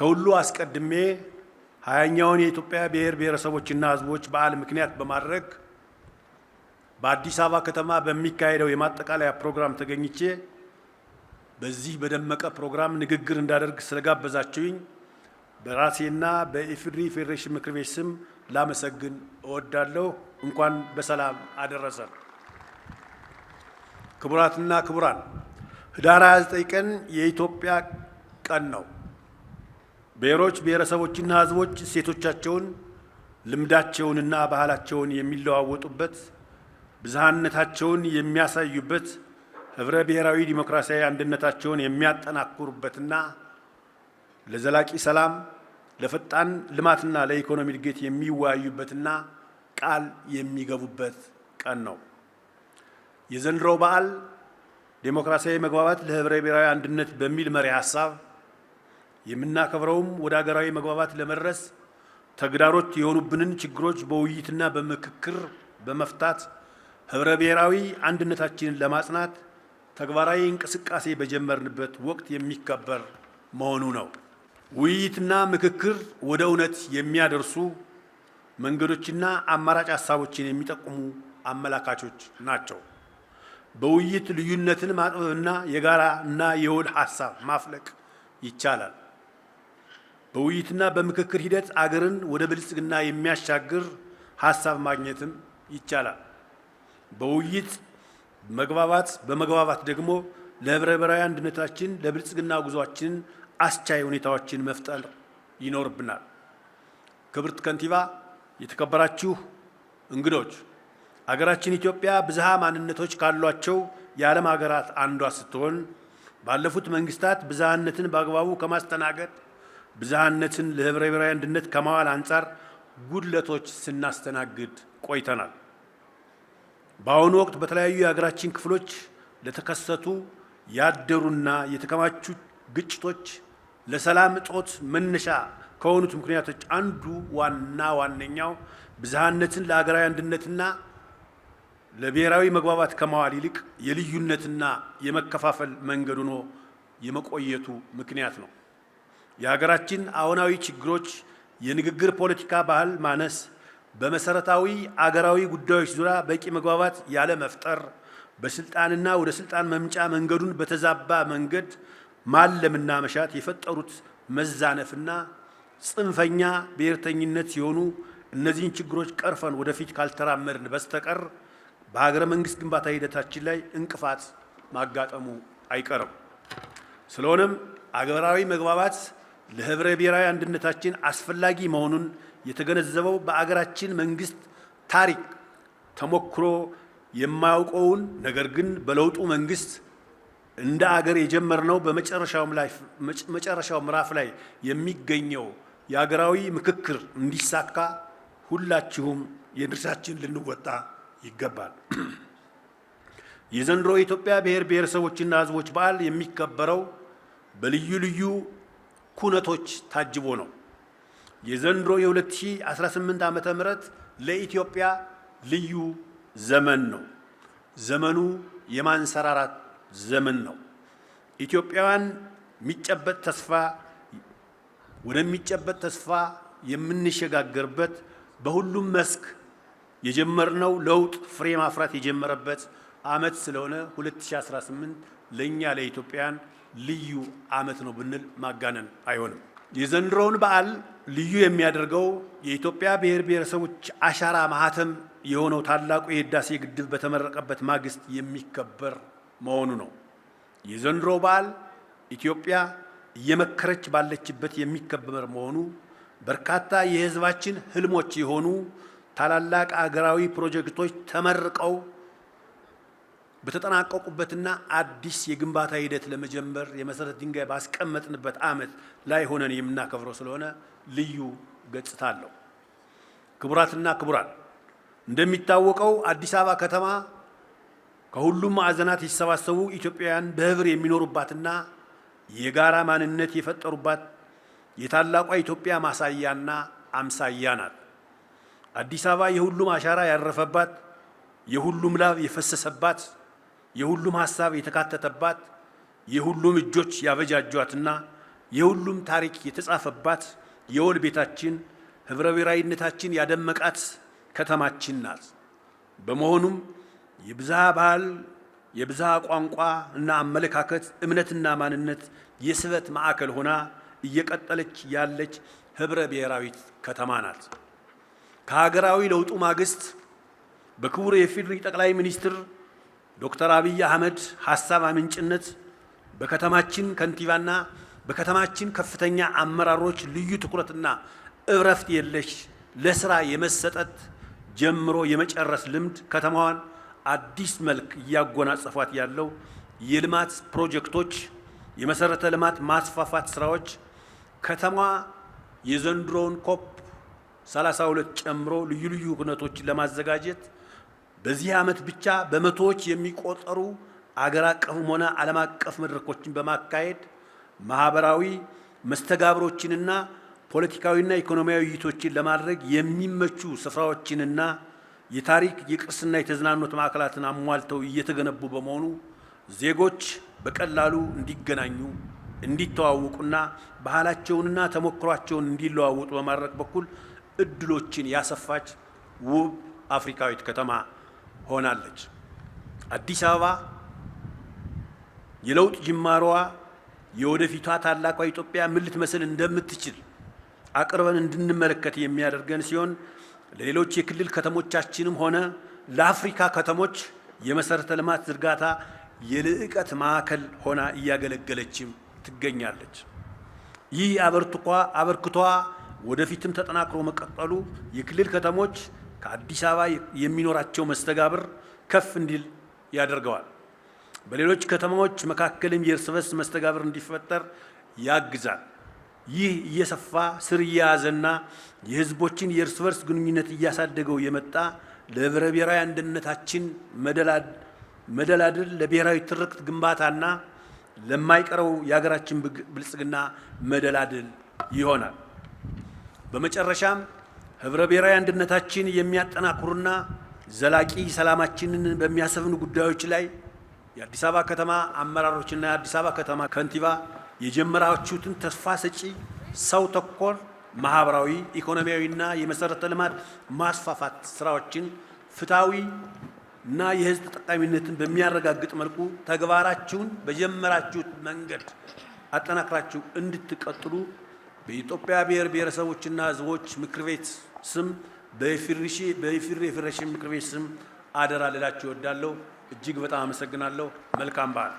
ከሁሉ አስቀድሜ 20ኛውን የኢትዮጵያ ብሔር ብሔረሰቦችና ሕዝቦች በዓል ምክንያት በማድረግ በአዲስ አበባ ከተማ በሚካሄደው የማጠቃለያ ፕሮግራም ተገኝቼ በዚህ በደመቀ ፕሮግራም ንግግር እንዳደርግ ስለጋበዛችሁኝ በራሴና በኢፌዴሪ ፌዴሬሽን ምክር ቤት ስም ላመሰግን እወዳለሁ። እንኳን በሰላም አደረሰን። ክቡራትና ክቡራን፣ ህዳር 29 ቀን የኢትዮጵያ ቀን ነው። ብሔሮች ብሔረሰቦችና ሕዝቦች እሴቶቻቸውን፣ ልምዳቸውንና ባህላቸውን የሚለዋወጡበት፣ ብዝሃነታቸውን የሚያሳዩበት፣ ህብረ ብሔራዊ ዲሞክራሲያዊ አንድነታቸውን የሚያጠናክሩበትና ለዘላቂ ሰላም፣ ለፈጣን ልማትና ለኢኮኖሚ እድገት የሚወያዩበትና ቃል የሚገቡበት ቀን ነው። የዘንድሮው በዓል ዴሞክራሲያዊ መግባባት ለህብረ ብሔራዊ አንድነት በሚል መሪ ሀሳብ የምናከብረውም ወደ ሀገራዊ መግባባት ለመድረስ ተግዳሮት የሆኑብንን ችግሮች በውይይትና በምክክር በመፍታት ህብረ ብሔራዊ አንድነታችንን ለማጽናት ተግባራዊ እንቅስቃሴ በጀመርንበት ወቅት የሚከበር መሆኑ ነው። ውይይትና ምክክር ወደ እውነት የሚያደርሱ መንገዶችና አማራጭ ሀሳቦችን የሚጠቁሙ አመላካቾች ናቸው። በውይይት ልዩነትን ማጥበብና የጋራና የውል ሀሳብ ማፍለቅ ይቻላል። በውይይትና በምክክር ሂደት አገርን ወደ ብልጽግና የሚያሻግር ሀሳብ ማግኘትም ይቻላል። በውይይት በመግባባት ደግሞ ለህብረ ብሔራዊ አንድነታችን ለብልጽግና ጉዟችን አስቻይ ሁኔታዎችን መፍጠር ይኖርብናል። ክብርት ከንቲባ፣ የተከበራችሁ እንግዶች፣ አገራችን ኢትዮጵያ ብዝሃ ማንነቶች ካሏቸው የዓለም ሀገራት አንዷ ስትሆን ባለፉት መንግስታት ብዝሃነትን በአግባቡ ከማስተናገድ ብዝሃነትን ለህብረ ብሔራዊ አንድነት ከማዋል አንጻር ጉድለቶች ስናስተናግድ ቆይተናል። በአሁኑ ወቅት በተለያዩ የሀገራችን ክፍሎች ለተከሰቱ ያደሩና የተከማቹ ግጭቶች ለሰላም እጦት መነሻ ከሆኑት ምክንያቶች አንዱ ዋነኛው ብዝሃነትን ለሀገራዊ አንድነትና ለብሔራዊ መግባባት ከማዋል ይልቅ የልዩነትና የመከፋፈል መንገድ ሆኖ የመቆየቱ ምክንያት ነው። የሀገራችን አሁናዊ ችግሮች የንግግር ፖለቲካ ባህል ማነስ፣ በመሰረታዊ አገራዊ ጉዳዮች ዙሪያ በቂ መግባባት ያለ መፍጠር፣ በስልጣንና ወደ ስልጣን መምጫ መንገዱን በተዛባ መንገድ ማለምና መሻት የፈጠሩት መዛነፍና ጽንፈኛ ብሔርተኝነት ሲሆኑ እነዚህን ችግሮች ቀርፈን ወደፊት ካልተራመድን በስተቀር በሀገረ መንግስት ግንባታ ሂደታችን ላይ እንቅፋት ማጋጠሙ አይቀርም። ስለሆነም አገራዊ መግባባት ለህብረ ብሔራዊ አንድነታችን አስፈላጊ መሆኑን የተገነዘበው በአገራችን መንግስት ታሪክ ተሞክሮ የማያውቀውን ነገር ግን በለውጡ መንግስት እንደ አገር የጀመርነው በመጨረሻው ምዕራፍ ላይ የሚገኘው የአገራዊ ምክክር እንዲሳካ ሁላችሁም የድርሻችን ልንወጣ ይገባል። የዘንድሮ የኢትዮጵያ ብሔር ብሔረሰቦችና ሕዝቦች በዓል የሚከበረው በልዩ ልዩ ኩነቶች ታጅቦ ነው። የዘንድሮ የ2018 ዓመተ ምህረት ለኢትዮጵያ ልዩ ዘመን ነው። ዘመኑ የማንሰራራት ዘመን ነው። ኢትዮጵያውያን ወደሚጨበጥ ተስፋ የምንሸጋገርበት፣ በሁሉም መስክ የጀመርነው ለውጥ ፍሬ ማፍራት የጀመረበት ዓመት ስለሆነ 2018 ለእኛ ለኢትዮጵያውያን ልዩ ዓመት ነው ብንል ማጋነን አይሆንም። የዘንድሮውን በዓል ልዩ የሚያደርገው የኢትዮጵያ ብሔር ብሔረሰቦች አሻራ ማህተም የሆነው ታላቁ የህዳሴ ግድብ በተመረቀበት ማግስት የሚከበር መሆኑ ነው። የዘንድሮ በዓል ኢትዮጵያ እየመከረች ባለችበት የሚከበር መሆኑ በርካታ የህዝባችን ህልሞች የሆኑ ታላላቅ አገራዊ ፕሮጀክቶች ተመርቀው በተጠናቀቁበትና አዲስ የግንባታ ሂደት ለመጀመር የመሰረት ድንጋይ ባስቀመጥንበት ዓመት ላይ ሆነን የምናከብረው ስለሆነ ልዩ ገጽታ አለው። ክቡራትና ክቡራን፣ እንደሚታወቀው አዲስ አበባ ከተማ ከሁሉም ማዕዘናት የተሰባሰቡ ኢትዮጵያውያን በህብር የሚኖሩባትና የጋራ ማንነት የፈጠሩባት የታላቋ ኢትዮጵያ ማሳያና አምሳያ ናት። አዲስ አበባ የሁሉም አሻራ ያረፈባት፣ የሁሉም ላብ የፈሰሰባት፣ የሁሉም ሀሳብ የተካተተባት፣ የሁሉም እጆች ያበጃጇትና የሁሉም ታሪክ የተጻፈባት የወል ቤታችን ህብረ ብሔራዊነታችን ያደመቃት ከተማችን ናት። በመሆኑም የብዝሃ ባህል፣ የብዝሃ ቋንቋ እና አመለካከት፣ እምነትና ማንነት የስበት ማዕከል ሆና እየቀጠለች ያለች ህብረ ብሔራዊት ከተማ ናት። ከሀገራዊ ለውጡ ማግስት በክቡር የኢፌዴሪ ጠቅላይ ሚኒስትር ዶክተር አብይ አህመድ ሐሳብ አመንጭነት በከተማችን ከንቲባና በከተማችን ከፍተኛ አመራሮች ልዩ ትኩረትና እረፍት የለሽ ለስራ የመሰጠት ጀምሮ የመጨረስ ልምድ ከተማዋን አዲስ መልክ እያጎናጸፏት ያለው የልማት ፕሮጀክቶች፣ የመሰረተ ልማት ማስፋፋት ስራዎች ከተማዋ የዘንድሮውን ኮፕ 32 ጨምሮ ልዩ ልዩ ሁነቶችን ለማዘጋጀት በዚህ ዓመት ብቻ በመቶዎች የሚቆጠሩ አገር አቀፍም ሆነ ዓለም አቀፍ መድረኮችን በማካሄድ ማህበራዊ መስተጋብሮችንና ፖለቲካዊና ኢኮኖሚያዊ ውይይቶችን ለማድረግ የሚመቹ ስፍራዎችንና የታሪክ የቅርስና የተዝናኖት ማዕከላትን አሟልተው እየተገነቡ በመሆኑ ዜጎች በቀላሉ እንዲገናኙ፣ እንዲተዋወቁና ባህላቸውንና ተሞክሯቸውን እንዲለዋወጡ በማድረግ በኩል እድሎችን ያሰፋች ውብ አፍሪካዊት ከተማ ሆናለች። አዲስ አበባ የለውጥ ጅማሮዋ የወደፊቷ ታላቋ ኢትዮጵያ ምን ልትመስል እንደምትችል አቅርበን እንድንመለከት የሚያደርገን ሲሆን ለሌሎች የክልል ከተሞቻችንም ሆነ ለአፍሪካ ከተሞች የመሰረተ ልማት ዝርጋታ የልዕቀት ማዕከል ሆና እያገለገለችም ትገኛለች። ይህ አበርክቷ ወደፊትም ተጠናክሮ መቀጠሉ የክልል ከተሞች ከአዲስ አበባ የሚኖራቸው መስተጋብር ከፍ እንዲል ያደርገዋል። በሌሎች ከተማዎች መካከልም የእርስ በርስ መስተጋብር እንዲፈጠር ያግዛል። ይህ እየሰፋ ስር እየያዘና የሕዝቦችን የእርስ በርስ ግንኙነት እያሳደገው የመጣ ለህብረ ብሔራዊ አንድነታችን መደላድል፣ ለብሔራዊ ትርክት ግንባታና ለማይቀረው የሀገራችን ብልጽግና መደላድል ይሆናል። በመጨረሻም ህብረ ብሔራዊ አንድነታችን የሚያጠናክሩና ዘላቂ ሰላማችንን በሚያሰፍኑ ጉዳዮች ላይ የአዲስ አበባ ከተማ አመራሮችና የአዲስ አበባ ከተማ ከንቲባ የጀመራችሁትን ተስፋ ሰጪ ሰው ተኮር ማህበራዊ፣ ኢኮኖሚያዊና የመሰረተ ልማት ማስፋፋት ስራዎችን ፍትሃዊ እና የህዝብ ተጠቃሚነትን በሚያረጋግጥ መልኩ ተግባራችሁን በጀመራችሁት መንገድ አጠናክራችሁ እንድትቀጥሉ በኢትዮጵያ ብሔር ብሔረሰቦችና ህዝቦች ምክር ቤት ስም በኢፌዴሪ ፌዴሬሽን ምክር ቤት ስም አደራ ልላችሁ እወዳለሁ። እጅግ በጣም አመሰግናለሁ። መልካም በዓል።